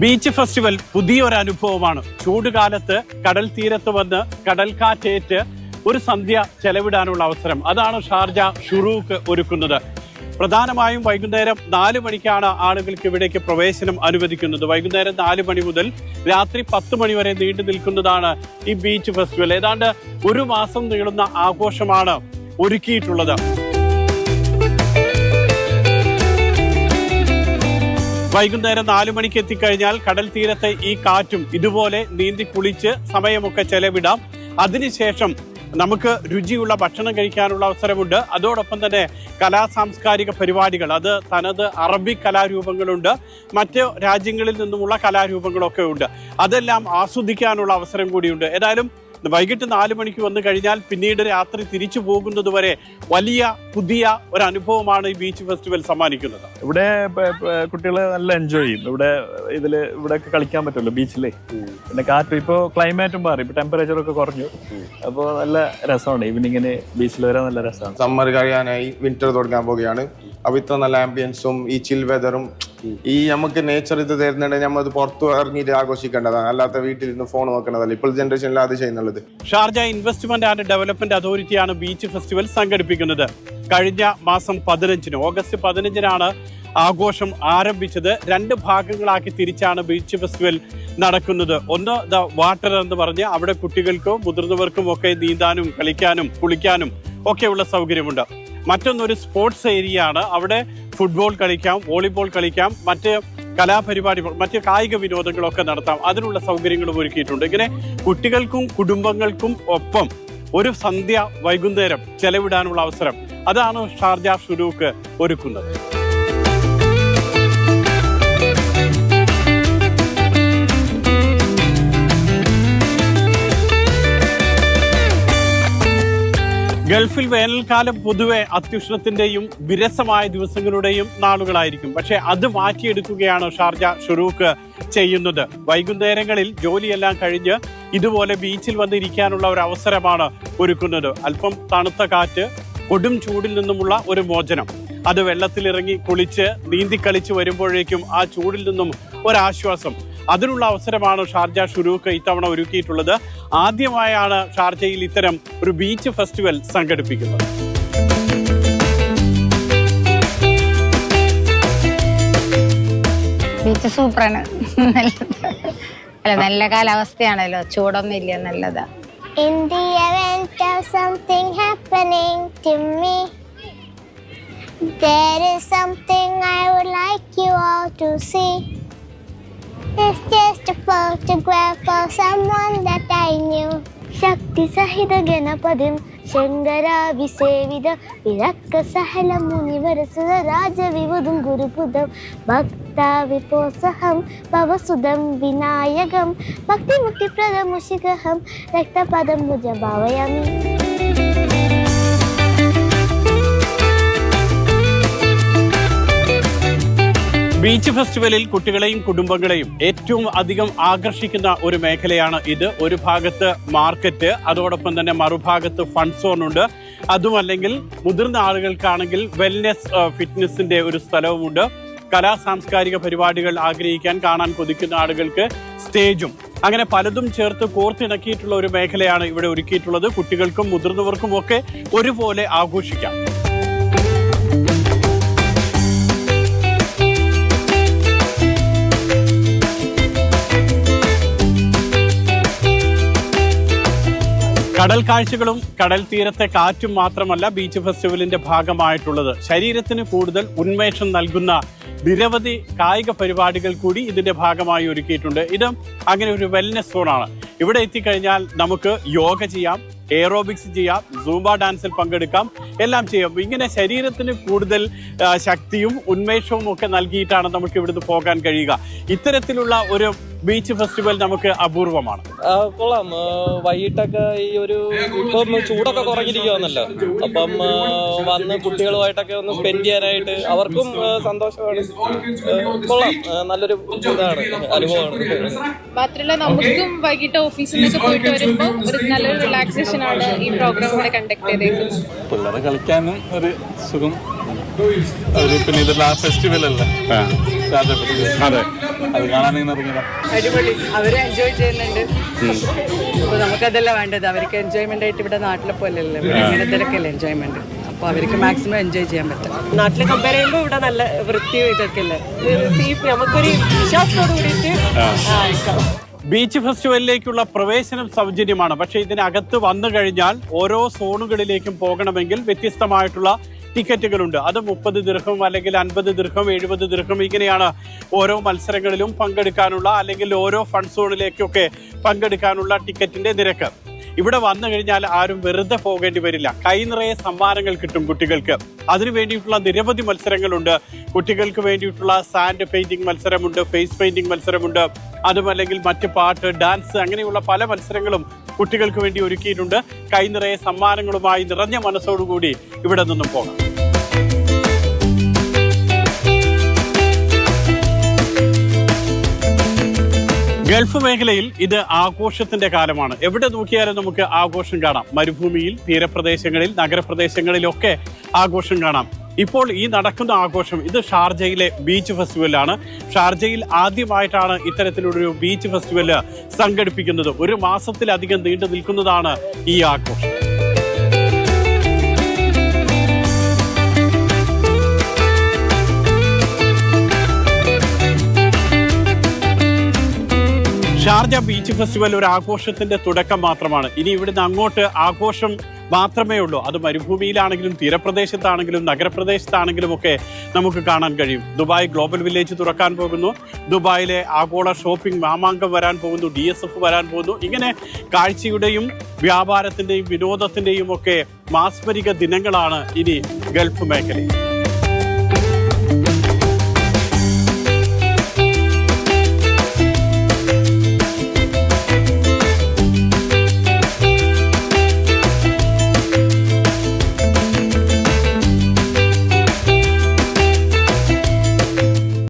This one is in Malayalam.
ബീച്ച് ഫെസ്റ്റിവൽ പുതിയൊരു അനുഭവമാണ്. ചൂടുകാലത്ത് കടൽ തീരത്ത് വന്ന് കടൽക്കാറ്റേറ്റ് ഒരു സന്ധ്യ ചെലവിടാനുള്ള അവസരം, അതാണ് ഷാർജ ഷുറൂക്ക് ഒരുക്കുന്നത്. പ്രധാനമായും വൈകുന്നേരം 4 മണിക്കാണ് ആളുകൾക്ക് ഇവിടേക്ക് പ്രവേശനം അനുവദിക്കുന്നത്. വൈകുന്നേരം 4 മണി മുതൽ രാത്രി 10 മണി വരെ നീണ്ടു നിൽക്കുന്നതാണ് ഈ ബീച്ച് ഫെസ്റ്റിവൽ. ഏതാണ്ട് 1 മാസം നീളുന്ന ആഘോഷമാണ് ഒരുക്കിയിട്ടുള്ളത്. വൈകുന്നേരം 4 മണിക്ക് എത്തിക്കഴിഞ്ഞാൽ കടൽ തീരത്തെ ഈ കാറ്റും ഇതുപോലെ നീന്തി കുളിച്ച് സമയമൊക്കെ ചെലവിടാം. അതിനുശേഷം നമുക്ക് രുചിയുള്ള ഭക്ഷണം കഴിക്കാനുള്ള അവസരമുണ്ട്. അതോടൊപ്പം തന്നെ സാംസ്കാരിക പരിപാടികൾ, അത് തനത് അറബിക് കലാരൂപങ്ങളുണ്ട്, മറ്റ് രാജ്യങ്ങളിൽ നിന്നുമുള്ള കലാരൂപങ്ങളൊക്കെ ഉണ്ട്. അതെല്ലാം ആസ്വദിക്കാനുള്ള അവസരം കൂടിയുണ്ട്. ഏതായാലും വൈകിട്ട് 4 മണിക്ക് വന്നു കഴിഞ്ഞാൽ പിന്നീട് രാത്രി തിരിച്ചു പോകുന്നത് വരെ വലിയ പുതിയ ഒരു അനുഭവമാണ് ഈ ബീച്ച് ഫെസ്റ്റിവൽ സമ്മാനിക്കുന്നത്. ഇവിടെ കുട്ടികൾ നല്ല എൻജോയ് ചെയ്യും. ഇവിടെ കളിക്കാൻ പറ്റുമല്ലോ ബീച്ചില്. പിന്നെ കാറ്റ്, ഇപ്പൊ ക്ലൈമാറ്റും മാറി, ഇപ്പൊ ടെമ്പറേച്ചർ ഒക്കെ കുറഞ്ഞു. അപ്പോൾ നല്ല രസമാണ് ഈവനിങ്ങിന് ബീച്ചിൽ വരാൻ. നല്ല രസമാണ്. സമ്മർ കഴിയാനായി, വിന്റർ തുടങ്ങാൻ പോവുകയാണ്. അപ്പൊ ഇത്ര നല്ല ആംബിയൻസും ഈ ചിൽ വെതറും ഈ നമുക്ക് നേച്ചർ ഇത് തരുന്നുണ്ടെങ്കിൽ നമ്മൾ പുറത്തു ഇറങ്ങിയിട്ട് ആഘോഷിക്കേണ്ടതാണ്, അല്ലാത്ത വീട്ടിലിരുന്ന് ഫോൺ നോക്കേണ്ടതല്ല. ഇപ്പോൾ ജനറേഷനിൽ അത് ചെയ്യുന്നുള്ളത്. ഷാർജ ഇൻവെസ്റ്റ്മെന്റ് ആൻഡ് ഡെവലപ്മെന്റ് അതോറിറ്റിയാണ് ബീച്ച് ഫെസ്റ്റിവൽ സംഘടിപ്പിക്കുന്നത്. കഴിഞ്ഞ മാസം 15-ന്, ഓഗസ്റ്റ് 15-നാണ് ആഘോഷം ആരംഭിച്ചത്. 2 ഭാഗങ്ങളാക്കി തിരിച്ചാണ് ബീച്ച് ഫെസ്റ്റിവൽ നടക്കുന്നത്. ഒന്ന് ദ വാട്ടർ എന്ന് പറഞ്ഞ് അവിടെ കുട്ടികൾക്കും മുതിർന്നവർക്കും ഒക്കെ നീന്താനും കളിക്കാനും കുളിക്കാനും ഒക്കെയുള്ള സൗകര്യമുണ്ട്. മറ്റൊന്നൊരു സ്പോർട്സ് ഏരിയ ആണ്. അവിടെ ഫുട്ബോൾ കളിക്കാം, വോളിബോൾ കളിക്കാം, മറ്റ് കലാപരിപാടികൾ, മറ്റ് കായിക വിനോദങ്ങളൊക്കെ നടത്താം. അതിനുള്ള സൗകര്യങ്ങളും ഒരുക്കിയിട്ടുണ്ട്. ഇങ്ങനെ കുട്ടികൾക്കും കുടുംബങ്ങൾക്കും ഒപ്പം ഒരു സന്ധ്യ വൈകുന്നേരം ചെലവിടാനുള്ള അവസരം, അതാണ് ഷാർജ ഷുറൂക്ക് ഒരുക്കുന്നത്. ഗൾഫിൽ വേനൽക്കാലം പൊതുവെ അത്യുഷ്ണത്തിന്റെയും വിരസമായ ദിവസങ്ങളുടെയും നാളുകളായിരിക്കും. പക്ഷെ അത് മാറ്റിയെടുക്കുകയാണ് ഷാർജ ഷുറൂക്ക് ചെയ്യുന്നത്. വൈകുന്നേരങ്ങളിൽ ജോലിയെല്ലാം കഴിഞ്ഞ് ഇതുപോലെ ബീച്ചിൽ വന്നിരിക്കാനുള്ള ഒരു അവസരമാണ് ഒരുക്കുന്നത്. അല്പം തണുത്ത കാറ്റ്, കൊടും ചൂടിൽ നിന്നുമുള്ള ഒരു മോചനം, അത് വെള്ളത്തിലിറങ്ങി കുളിച്ച് നീന്തിക്കളിച്ച് വരുമ്പോഴേക്കും ആ ചൂടിൽ നിന്നും ഒരാശ്വാസം, അതിനുള്ള അവസരമാണ് ഷാർജ ഷുറൂക്ക് ഇത്തവണ ഒരുക്കിയിട്ടുള്ളത്. ആദ്യമായാണ് ഷാർജയിൽ ഇത്തരം ഒരു ബീച്ച് ഫെസ്റ്റിവൽ സംഘടിപ്പിക്കുന്നത്. ബീച്ച് സൂപ്പറാണ്. നല്ല കാലാവസ്ഥയാണല്ലോ, ചൂടൊന്നും ഇല്ല, നല്ലതാ. In the event of something happening to me, there is something I would like you all to see. It's just a photograph of someone that I knew. Shakti Sahida Ganapadim Shangarabhisevida Virakka Sahala Munivarasada Raja Vivudum Gurupudam Bhakta Viposaham Bhavasudam Vinayagam Bhakti Mukti Pradam Mushigaham Rakta Padam Mujabhavayami. Beach ഫെസ്റ്റിവലിൽ കുട്ടികളെയും കുടുംബങ്ങളെയും ഏറ്റവും അധികം ആകർഷിക്കുന്ന ഒരു മേഖലയാണ് ഇത്. ഒരു ഭാഗത്ത് മാർക്കറ്റ്, അതോടൊപ്പം തന്നെ മറുഭാഗത്ത് ഫൺ സോൺ ഉണ്ട്. അതുമല്ലെങ്കിൽ മുതിർന്ന ആളുകൾക്കാണെങ്കിൽ വെൽനെസ് ഫിറ്റ്നസിന്റെ ഒരു സ്ഥലവുമുണ്ട്. സാംസ്കാരിക പരിപാടികൾ ആഗ്രഹിക്കാൻ, കാണാൻ കൊതിക്കുന്ന ആളുകൾക്ക് സ്റ്റേജും, അങ്ങനെ പലതും ചേർത്ത് കോർത്തിണക്കിയിട്ടുള്ള ഒരു മേഖലയാണ് ഇവിടെ ഒരുക്കിയിട്ടുള്ളത്. കുട്ടികൾക്കും മുതിർന്നവർക്കും ഒക്കെ ഒരുപോലെ ആഘോഷിക്കാം. കടൽ കാഴ്ചകളും കടൽ തീരത്തെ കാറ്റും മാത്രമല്ല ബീച്ച് ഫെസ്റ്റിവലിന്റെ ഭാഗമായിട്ടുള്ളത്. ശരീരത്തിന് കൂടുതൽ ഉന്മേഷം നൽകുന്ന നിരവധി കായിക പരിപാടികൾ കൂടി ഇതിന്റെ ഭാഗമായി ഒരുക്കിയിട്ടുണ്ട്. ഇത് അങ്ങനെ ഒരു വെൽനെസ് സോണാണ്. ഇവിടെ എത്തിക്കഴിഞ്ഞാൽ നമുക്ക് യോഗ ചെയ്യാം, എയറോബിക്സ് ചെയ്യാം, സൂംബ ഡാൻസിൽ പങ്കെടുക്കാം, എല്ലാം ചെയ്യാം. ഇങ്ങനെ ശരീരത്തിന് കൂടുതൽ ശക്തിയും ഉന്മേഷവും ഒക്കെ നൽകിയിട്ടാണ് നമുക്ക് ഇവിടുന്ന് പോകാൻ കഴിയുക. ഇത്തരത്തിലുള്ള ഒരു ബീച്ച് ഫെസ്റ്റിവൽ നമുക്ക് അപൂർവമാണ്. കൊള്ളാം. വൈകിട്ടൊക്കെ ഈ ഒരു ഇപ്പം ചൂടൊക്കെ കുറഞ്ഞിരിക്കുകയാണല്ലോ, അപ്പം വന്ന് കുട്ടികളുമായിട്ടൊക്കെ ഒന്ന് സ്പെൻഡ് ചെയ്യാനായിട്ട് അവർക്കും സന്തോഷമാണ്. കൊള്ളാം, നല്ലൊരു ഇതാണ്, അനുഭവമാണ്. മാത്രമല്ല നമുക്കും വൈകിട്ട് ഓഫീസിൽ നിന്നൊക്കെ പോയിട്ട് വരുമ്പോൾ ഒരു നല്ലൊരു റിലാക്സേഷൻ ആണ് ഈ പ്രോഗ്രാം ഇവിടെ കണ്ടക്ട് ചെയ്തേക്കുന്നത്. പിള്ളേരെ കളിക്കാനും ഒരു സുഖം. പിന്നെ ഇത് ഫെസ്റ്റിവൽ അല്ലേ, അതെ, അത് കാണാൻ ഇങ്ങനെ ഇറങ്ങിയതാ. അടിപൊളി, അവര് എൻജോയ് ചെയ്യുന്നുണ്ട്. അപ്പൊ നമുക്കതല്ല വേണ്ടത്, അവർക്ക് എൻജോയ്മെന്റ് ആയിട്ട് ഇവിടെ നാട്ടിലെ പോലെയല്ലേ, ഇങ്ങനത്തിലൊക്കെയല്ലേ എൻജോയ്മെന്റ്. അപ്പൊ അവർക്ക് മാക്സിമം എൻജോയ് ചെയ്യാൻ പറ്റും. നാട്ടിലെ കമ്പയർ ചെയ്യുമ്പോൾ ഇവിടെ നല്ല വൃത്തിയും ഇതൊക്കെ അല്ലേ, നമുക്കൊരു വിശ്വാസത്തോട് കൂടിയിട്ട്. ബീച്ച് ഫെസ്റ്റിവലിലേക്കുള്ള പ്രവേശനം സൗജന്യമാണ്. പക്ഷേ ഇതിനകത്ത് വന്നു കഴിഞ്ഞാൽ ഓരോ സോണുകളിലേക്കും പോകണമെങ്കിൽ വ്യത്യസ്തമായിട്ടുള്ള ടിക്കറ്റുകളുണ്ട്. അത് 30 ദിർഹം അല്ലെങ്കിൽ 50 ദിർഹം 70 ദിർഹം ഇങ്ങനെയാണ് ഓരോ മത്സരങ്ങളിലും പങ്കെടുക്കാനുള്ള അല്ലെങ്കിൽ ഓരോ ഫണ്ട് സോണിലേക്കൊക്കെ പങ്കെടുക്കാനുള്ള ടിക്കറ്റിന്റെ നിരക്ക്. ഇവിടെ വന്നു കഴിഞ്ഞാൽ ആരും വെറുതെ പോകേണ്ടി വരില്ല. കൈ നിറയെ സമ്മാനങ്ങൾ കിട്ടും കുട്ടികൾക്ക്. അതിനു വേണ്ടിയിട്ടുള്ള നിരവധി മത്സരങ്ങളുണ്ട്. കുട്ടികൾക്ക് വേണ്ടിയിട്ടുള്ള സാൻഡ് പെയിന്റിംഗ് മത്സരമുണ്ട്, ഫേസ് പെയിന്റിംഗ് മത്സരമുണ്ട്, അതുമല്ലെങ്കിൽ മറ്റ് പാട്ട്, ഡാൻസ്, അങ്ങനെയുള്ള പല മത്സരങ്ങളും കുട്ടികൾക്ക് വേണ്ടി ഒരുക്കിയിട്ടുണ്ട്. കൈ നിറയെ സമ്മാനങ്ങളുമായി നിറഞ്ഞ മനസ്സോടുകൂടി ഇവിടെ നിന്നും പോകാം. ഗൾഫ് മേഖലയിൽ ഇത് ആഘോഷത്തിന്റെ കാലമാണ്. എവിടെ നോക്കിയാലും നമുക്ക് ആഘോഷം കാണാം. മരുഭൂമിയിൽ, തീരപ്രദേശങ്ങളിൽ, നഗരപ്രദേശങ്ങളിലൊക്കെ ആഘോഷം കാണാം. ഇപ്പോൾ ഈ നടക്കുന്ന ആഘോഷം ഇത് ഷാർജയിലെ ബീച്ച് ഫെസ്റ്റിവലാണ്. ഷാർജയിൽ ആദ്യമായിട്ടാണ് ഇത്തരത്തിലുള്ളൊരു ബീച്ച് ഫെസ്റ്റിവൽ സംഘടിപ്പിക്കുന്നത്. 1 മാസത്തിലധികം നീണ്ടു നിൽക്കുന്നതാണ് ഈ ആഘോഷം. ഷാർജ ബീച്ച് ഫെസ്റ്റിവൽ ഒരു ആഘോഷത്തിന്റെ തുടക്കം മാത്രമാണ്. ഇനി ഇവിടുന്ന് അങ്ങോട്ട് ആഘോഷം മാത്രമേ ഉള്ളൂ. അത് മരുഭൂമിയിലാണെങ്കിലും തീരപ്രദേശത്താണെങ്കിലും നഗരപ്രദേശത്താണെങ്കിലും ഒക്കെ നമുക്ക് കാണാൻ കഴിയും. ദുബായ് ഗ്ലോബൽ വില്ലേജ് തുറക്കാൻ പോകുന്നു, ദുബായിലെ ആഗോള ഷോപ്പിംഗ് മാമാങ്കം വരാൻ പോകുന്നു, DSF വരാൻ പോകുന്നു. ഇങ്ങനെ കാഴ്ചയുടെയും വ്യാപാരത്തിന്റെയും വിനോദത്തിന്റെയും ഒക്കെ മാസ്മരിക ദിനങ്ങളാണ് ഇനി ഗൾഫ് മേഖലയിൽ.